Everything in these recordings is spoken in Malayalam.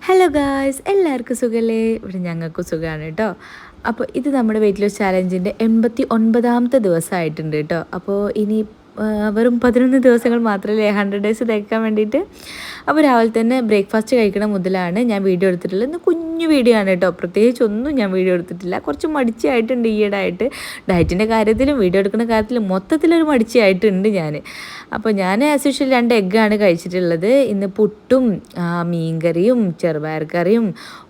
ഹലോ ഗായ്സ്, എല്ലാവർക്കും സുഖമല്ലേ? ഇവിടെ ഞങ്ങൾക്കും സുഖമാണ് കേട്ടോ. അപ്പോൾ ഇത് നമ്മുടെ വെയിറ്റ് ലോസ് ചാലഞ്ചിൻ്റെ 89ാമത്തെ ദിവസമായിട്ടുണ്ട് കേട്ടോ. അപ്പോൾ ഇനി വെറും 11 ദിവസങ്ങൾ മാത്രമല്ലേ 100 ഡേയ്സ് തേക്കാൻ വേണ്ടിയിട്ട്. അപ്പോൾ രാവിലെ തന്നെ ബ്രേക്ക്ഫാസ്റ്റ് കഴിക്കണ മുതലാണ് ഞാൻ വീഡിയോ എടുത്തിട്ടുള്ളത്. ഇന്ന് കുഞ്ഞു വീഡിയോ ആണ് കേട്ടോ, പ്രത്യേകിച്ച് ഒന്നും ഞാൻ വീഡിയോ എടുത്തിട്ടില്ല. കുറച്ച് മടിച്ചായിട്ടുണ്ട് ഈയിടായിട്ട്, ഡയറ്റിൻ്റെ കാര്യത്തിലും വീഡിയോ എടുക്കുന്ന കാര്യത്തിലും മൊത്തത്തിലൊരു മടിച്ചായിട്ടുണ്ട് ഞാൻ. അപ്പോൾ ഞാൻ ആസ് യൂഷ്വൽ 2 എഗ്ഗാണ് കഴിച്ചിട്ടുള്ളത്. ഇന്ന് പുട്ടും മീൻകറിയും ചെറുപയർ കറിയും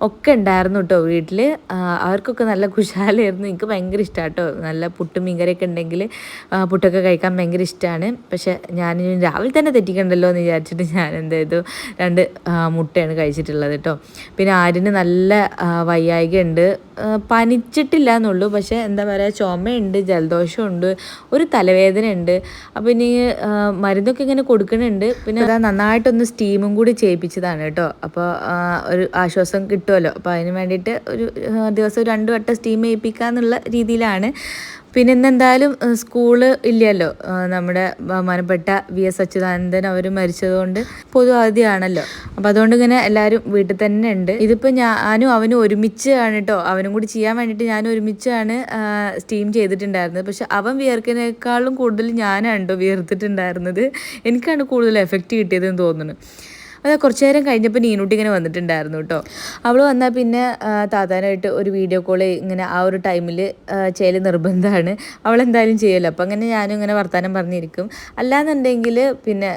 ഒക്കെ ഉണ്ടായിരുന്നു കേട്ടോ വീട്ടിൽ. അവർക്കൊക്കെ നല്ല കുശാലായിരുന്നു. എനിക്ക് ഭയങ്കര ഇഷ്ടമാണ് കേട്ടോ, നല്ല പുട്ടും മീൻകറിയൊക്കെ ഉണ്ടെങ്കിൽ പുട്ടൊക്കെ കഴിക്കാൻ ഭയങ്കര ഇഷ്ടമാണ്. പക്ഷേ ഞാൻ രാവിലെ തന്നെ തെറ്റിക്കണ്ടല്ലോ എന്ന് വിചാരിച്ചിട്ട് ഞാൻ എന്ത് ചെയ്തു, 2 മുട്ടയാണ് കഴിച്ചിട്ടുള്ളത് കേട്ടോ. പിന്നെ ആരിന് നല്ല വയ്യായിക ഉണ്ട്, പനിച്ചിട്ടില്ല എന്നുള്ളൂ. പക്ഷേ എന്താ പറയുക, ചുമയുണ്ട്, ജലദോഷമുണ്ട്, ഒരു തലവേദന ഉണ്ട്. അപ്പോൾ ഇനി മരുന്നൊക്കെ ഇങ്ങനെ കൊടുക്കുന്നുണ്ട്. പിന്നെ അതാ നന്നായിട്ടൊന്ന് സ്റ്റീമും കൂടി ചെയ്യിപ്പിച്ചതാണ് കേട്ടോ. അപ്പോൾ ഒരു ആശ്വാസം കിട്ടുമല്ലോ. അപ്പോൾ അതിന് വേണ്ടിയിട്ട് ഒരു ദിവസം 2 വട്ടം സ്റ്റീം ചെയ്യിപ്പിക്കുക എന്നുള്ള രീതിയിലാണ്. പിന്നെ ഇന്നെന്തായാലും സ്കൂള് ഇല്ലല്ലോ, നമ്മുടെ ബഹുമാനപ്പെട്ട VS അച്യുതാനന്ദൻ അവർ മരിച്ചതുകൊണ്ട് പൊതു അവധിയാണല്ലോ. അപ്പോൾ അതുകൊണ്ട് ഇങ്ങനെ എല്ലാവരും വീട്ടിൽ തന്നെ ഉണ്ട്. ഇതിപ്പോൾ ഞാനും അവനും ഒരുമിച്ചാണ് കേട്ടോ, അവനും കൂടി ചെയ്യാൻ വേണ്ടിയിട്ട് ഞാനും ഒരുമിച്ചാണ് സ്റ്റീം ചെയ്തിട്ടുണ്ടായിരുന്നത്. പക്ഷെ അവൻ വിയർക്കുന്നതിനേക്കാളും കൂടുതൽ ഞാനാണ് കേട്ടോ വിയർത്തിട്ടുണ്ടായിരുന്നത്. എനിക്കാണ് കൂടുതൽ എഫക്റ്റ് കിട്ടിയതെന്ന് തോന്നുന്നു. അത് കുറച്ച് നേരം കഴിഞ്ഞപ്പോൾ നീനൂട്ടി ഇങ്ങനെ വന്നിട്ടുണ്ടായിരുന്നു കേട്ടോ. അവൾ വന്നാൽ പിന്നെ താത്താനായിട്ട് ഒരു വീഡിയോ കോൾ ഇങ്ങനെ ആ ഒരു ടൈമിൽ ചെയ്യൽ നിർബന്ധമാണ്. അവളെന്തായാലും ചെയ്യുമല്ലോ. അപ്പോൾ അങ്ങനെ ഞാനും ഇങ്ങനെ വർത്തമാനം പറഞ്ഞിരിക്കും. അല്ലാന്നുണ്ടെങ്കിൽ പിന്നെ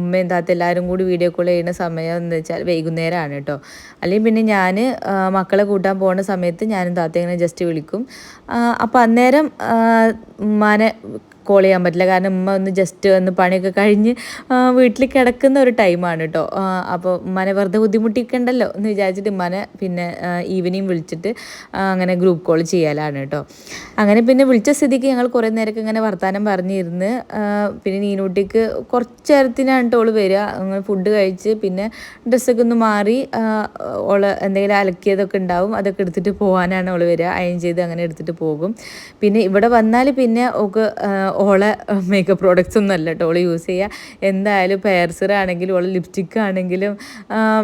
ഉമ്മയും താത്ത എല്ലാവരും കൂടി വീഡിയോ കോൾ ചെയ്യുന്ന സമയം എന്ന് വെച്ചാൽ വൈകുന്നേരമാണ് കേട്ടോ. അല്ലെങ്കിൽ പിന്നെ ഞാൻ മക്കളെ കൂട്ടാൻ പോകുന്ന സമയത്ത് ഞാനും താത്ത ഇങ്ങനെ ജസ്റ്റ് വിളിക്കും. അപ്പോൾ അന്നേരം ഉമ്മാനെ കോൾ ചെയ്യാൻ പറ്റില്ല, കാരണം ഉമ്മ ഒന്ന് ജസ്റ്റ് ഒന്ന് പണിയൊക്കെ കഴിഞ്ഞ് വീട്ടിൽ കിടക്കുന്ന ഒരു ടൈമാണ് കേട്ടോ. അപ്പോൾ ഉമ്മാനെ വെറുതെ ബുദ്ധിമുട്ടിക്കണ്ടല്ലോ എന്ന് വിചാരിച്ചിട്ട് ഉമ്മാനെ പിന്നെ ഈവനിങ് വിളിച്ചിട്ട് അങ്ങനെ ഗ്രൂപ്പ് കോൾ ചെയ്യാലാണ് കേട്ടോ. അങ്ങനെ പിന്നെ വിളിച്ച സ്ഥിതിക്ക് ഞങ്ങൾ കുറേ നേരമൊക്കെ ഇങ്ങനെ വർത്തമാനം പറഞ്ഞിരുന്ന് പിന്നെ നീനൂട്ടിക്ക് കുറച്ച് നേരത്തിനാണ് കേട്ടോ ഓള് വരിക. അങ്ങനെ ഫുഡ് കഴിച്ച് പിന്നെ ഡ്രസ്സൊക്കെ ഒന്ന് മാറി ഓള് എന്തെങ്കിലും അലക്കിയതൊക്കെ ഉണ്ടാവും, അതൊക്കെ എടുത്തിട്ട് പോകാനാണ് ഓള് വരിക. അയൺ ചെയ്ത് അങ്ങനെ എടുത്തിട്ട് പോകും. പിന്നെ ഇവിടെ വന്നാൽ പിന്നെ ഓക്ക് ഓളെ മേക്കപ്പ് പ്രോഡക്റ്റ്സ് ഒന്നും അല്ല കേട്ടോ ഓള് യൂസ് ചെയ്യുക. എന്തായാലും പെയർസർ ആണെങ്കിലും ഓളെ ലിപ്സ്റ്റിക്ക് ആണെങ്കിലും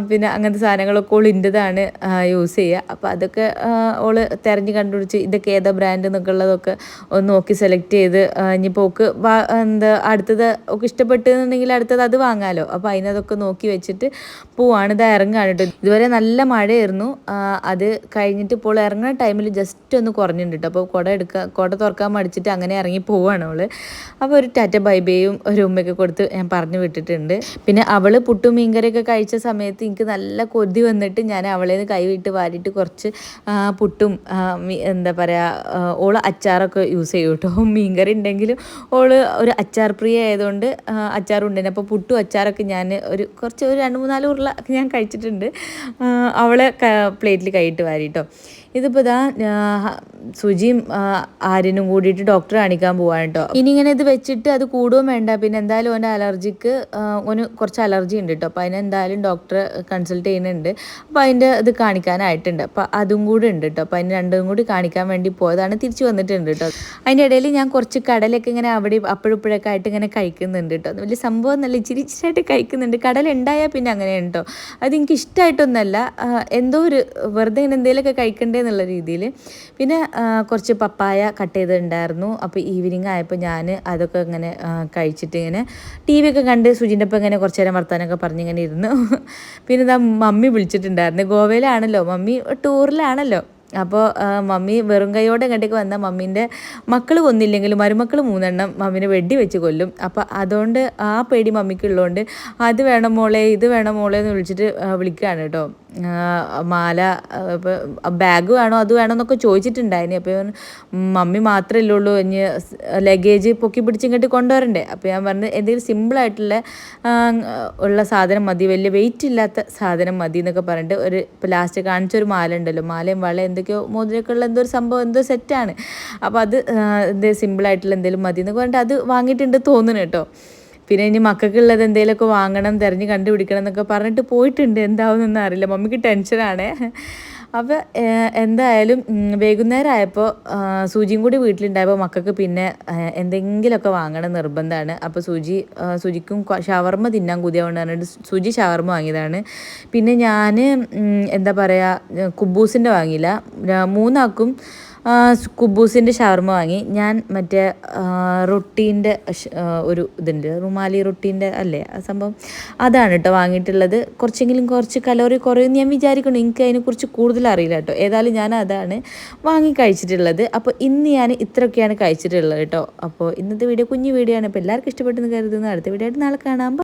പിന്നെ അങ്ങനത്തെ സാധനങ്ങളൊക്കെ ഓൾ ഇൻ്റെതാണ് യൂസ് ചെയ്യുക. അപ്പോൾ അതൊക്കെ ഓള് തിരഞ്ഞ് കണ്ടുപിടിച്ച് ഇതൊക്കെ ഏതാ ബ്രാൻഡ് എന്നൊക്കെ ഉള്ളതൊക്കെ ഒന്ന് നോക്കി സെലക്ട് ചെയ്ത് ഇനിയിപ്പോൾ ഓക്ക് എന്താ അടുത്തത് ഒക്കെ ഇഷ്ടപ്പെട്ടെന്നുണ്ടെങ്കിൽ അടുത്തത് അത് വാങ്ങാമല്ലോ. അപ്പോൾ അതിനതൊക്കെ നോക്കി വെച്ചിട്ട് പോവാണ്. ഇത് ഇറങ്ങാണ് കേട്ടോ. ഇതുവരെ നല്ല മഴയായിരുന്നു. അത് കഴിഞ്ഞിട്ട് ഇപ്പോൾ ഇറങ്ങുന്ന ടൈമിൽ ജസ്റ്റ് ഒന്ന് കുറഞ്ഞിട്ടുണ്ട് കേട്ടോ. അപ്പോൾ കുട തുറക്കാൻ മടിച്ചിട്ട് അങ്ങനെ ഇറങ്ങി പോവാണ് അവൾ. അപ്പോൾ ഒരു ടാറ്റ ബൈബേയും ഒരു ഉമ്മയൊക്കെ കൊടുത്ത് ഞാൻ പറഞ്ഞു വിട്ടിട്ടുണ്ട്. പിന്നെ അവൾ പുട്ടും മീൻകറിയൊക്കെ കഴിച്ച സമയത്ത് എനിക്ക് നല്ല കൊതി വന്നിട്ട് ഞാൻ അവളെ നിന്ന് കൈവിട്ട് വാരിയിട്ട് കുറച്ച് പുട്ടും എന്താ പറയുക, ഓള് അച്ചാറൊക്കെ യൂസ് ചെയ്യും കേട്ടോ. മീൻകറി ഉണ്ടെങ്കിലും ഓള് ഒരു അച്ചാർ പ്രിയ ആയതുകൊണ്ട് അച്ചാറുണ്ടായിരുന്നു. അപ്പോൾ പുട്ടും അച്ചാറൊക്കെ ഞാൻ കുറച്ച് ഒരു 2-3-4 ഉരുള ഞാൻ കഴിച്ചിട്ടുണ്ട്. അവളെ പ്ലേറ്റിൽ കൈയിട്ട് വാരിട്ടോ. ഇതിപ്പോൾ ഇതാ സുജിയും ആര്യനും കൂടിയിട്ട് ഡോക്ടറെ കാണിക്കാൻ പോവാണ് കേട്ടോ. ഇനി ഇങ്ങനെ ഇത് വെച്ചിട്ട് അത് കൂടുകയും വേണ്ട, പിന്നെ എന്തായാലും ഓൻ്റെ അലർജിക്ക് ഓന് കുറച്ച് അലർജി ഉണ്ട് കേട്ടോ. അപ്പോൾ അതിനെന്തായാലും ഡോക്ടറെ കൺസൾട്ട് ചെയ്യുന്നുണ്ട്. അപ്പോൾ അതിൻ്റെ ഇത് കാണിക്കാനായിട്ടുണ്ട്. അപ്പോൾ അതും കൂടി ഉണ്ട് കേട്ടോ. അപ്പോൾ അതിന് 2ഉം കൂടി കാണിക്കാൻ വേണ്ടി പോയതാണ്, തിരിച്ച് വന്നിട്ടുണ്ട് കേട്ടോ. അതിൻ്റെ ഇടയിൽ ഞാൻ കുറച്ച് കടലൊക്കെ ഇങ്ങനെ അവിടെ അപ്പോഴപ്പോഴൊക്കെ ആയിട്ട് ഇങ്ങനെ കഴിക്കുന്നുണ്ട് കേട്ടോ. വലിയ സംഭവം നല്ല ഇച്ചിരിച്ചിട്ടായിട്ട് കഴിക്കുന്നുണ്ട്. കടല ഉണ്ടായാൽ പിന്നെ അങ്ങനെയാണ് കേട്ടോ. അത് എനിക്ക് ഇഷ്ടമായിട്ടൊന്നുമല്ല, എന്തോ ഒരു വെറുതെ ഇങ്ങനെ എന്തെങ്കിലുമൊക്കെ കഴിക്കണ്ടേ എന്നുള്ള രീതിയിൽ. പിന്നെ കുറച്ച് പപ്പായ കട്ട് ചെയ്തിട്ടുണ്ടായിരുന്നു. അപ്പോൾ ഈവനിങ് ആയപ്പോൾ ഞാൻ അതൊക്കെ ഇങ്ങനെ കഴിച്ചിട്ട് ഇങ്ങനെ TV ഒക്കെ കണ്ട് സുജിൻ്റെ ഒപ്പം ഇങ്ങനെ കുറച്ച് നേരം വർത്താനൊക്കെ പറഞ്ഞിങ്ങനെ ഇരുന്നു. പിന്നെ ഇതാ മമ്മി വിളിച്ചിട്ടുണ്ടായിരുന്നു. ഗോവയിലാണല്ലോ മമ്മി, ടൂറിലാണല്ലോ. അപ്പോൾ മമ്മി വെറും കൈയോടെ ഇങ്ങോട്ടേക്ക് വന്നാൽ മമ്മീൻ്റെ മക്കൾ കൊന്നില്ലെങ്കിലും മരുമക്കൾ 3 എണ്ണം മമ്മീനെ വെടി വെച്ച് കൊല്ലും. അപ്പോൾ അതുകൊണ്ട് ആ പേടി മമ്മിക്കുള്ളതുകൊണ്ട് അത് വേണം മോളെ, ഇത് വേണം മോളെ എന്ന് വിളിച്ചിട്ട് വിളിക്കുകയാണ് കേട്ടോ. മാല ബാഗ് വേണോ അത് വേണോ എന്നൊക്കെ ചോദിച്ചിട്ടുണ്ടായിന്. അപ്പോൾ മമ്മി മാത്രമല്ലേ ഉള്ളൂ, ഇനി ലഗേജ് പൊക്കി പിടിച്ച് ഇങ്ങോട്ട് കൊണ്ടുവരണ്ടേ. അപ്പോൾ ഞാൻ പറഞ്ഞു എന്തെങ്കിലും സിമ്പിളായിട്ടുള്ള ഉള്ള സാധനം മതി, വലിയ വെയിറ്റ് ഇല്ലാത്ത സാധനം മതി എന്നൊക്കെ പറഞ്ഞിട്ട് ഇപ്പോൾ ലാസ്റ്റ് കാണിച്ചൊരു മാല ഉണ്ടല്ലോ, മാലയും വള എന്തൊക്കെയോ മോതിരൊക്കെ ഉള്ള എന്തോ ഒരു സംഭവം, എന്തോ സെറ്റാണ്. അപ്പോൾ അത് സിമ്പിളായിട്ടുള്ള എന്തെങ്കിലും മതി എന്നൊക്കെ പറഞ്ഞിട്ട് അത് വാങ്ങിയിട്ടുണ്ട് തോന്നുന്നു കേട്ടോ. പിന്നെ ഇനി മക്കൾക്കുള്ളത് എന്തെങ്കിലുമൊക്കെ വാങ്ങണം, തിരഞ്ഞ് കണ്ടുപിടിക്കണം എന്നൊക്കെ പറഞ്ഞിട്ട് പോയിട്ടുണ്ട്. എന്താവുമെന്നൊന്നും അറിയില്ല, മമ്മിക്ക് ടെൻഷനാണ്. അപ്പോൾ എന്തായാലും വൈകുന്നേരം ആയപ്പോൾ സൂചിയും കൂടി വീട്ടിലുണ്ടായപ്പോൾ മക്കൾക്ക് പിന്നെ എന്തെങ്കിലുമൊക്കെ വാങ്ങണം നിർബന്ധമാണ്. അപ്പോൾ സൂചിക്കും ഷവർമ്മ തിന്നാൻ കൊതിയാവുകൊണ്ട് പറഞ്ഞിട്ട് സൂചി ഷവർമ്മ വാങ്ങിയതാണ്. പിന്നെ ഞാൻ എന്താ പറയുക കുബൂസിൻ്റെ വാങ്ങിയില്ല, മൂന്നാക്കും കുബൂസിൻ്റെ ഷവർമ്മ വാങ്ങി. ഞാൻ മറ്റേ റൊട്ടീൻ്റെ ഒരു ഇതുണ്ട്, റുമാലി റൊട്ടീൻ്റെ അല്ലേ ആ സംഭവം, അതാണ് കേട്ടോ വാങ്ങിയിട്ടുള്ളത്. കുറച്ച് കലോറി കുറയുമെന്ന് ഞാൻ വിചാരിക്കുന്നു, എനിക്ക് അതിനെക്കുറിച്ച് കൂടുതൽ അറിയില്ല കേട്ടോ. ഏതായാലും ഞാൻ അതാണ് വാങ്ങി കഴിച്ചിട്ടുള്ളത്. അപ്പോൾ ഇന്ന് ഞാൻ ഇത്രയൊക്കെയാണ് കഴിച്ചിട്ടുള്ളത് കേട്ടോ. അപ്പോൾ ഇന്നത്തെ വീഡിയോ കുഞ്ഞു വീഡിയോ ആണ്. അപ്പോൾ എല്ലാവർക്കും ഇഷ്ടപ്പെട്ടെന്ന് കരുതുന്നു. അടുത്ത വീഡിയോ ആയിട്ട് നാളെ കാണാം.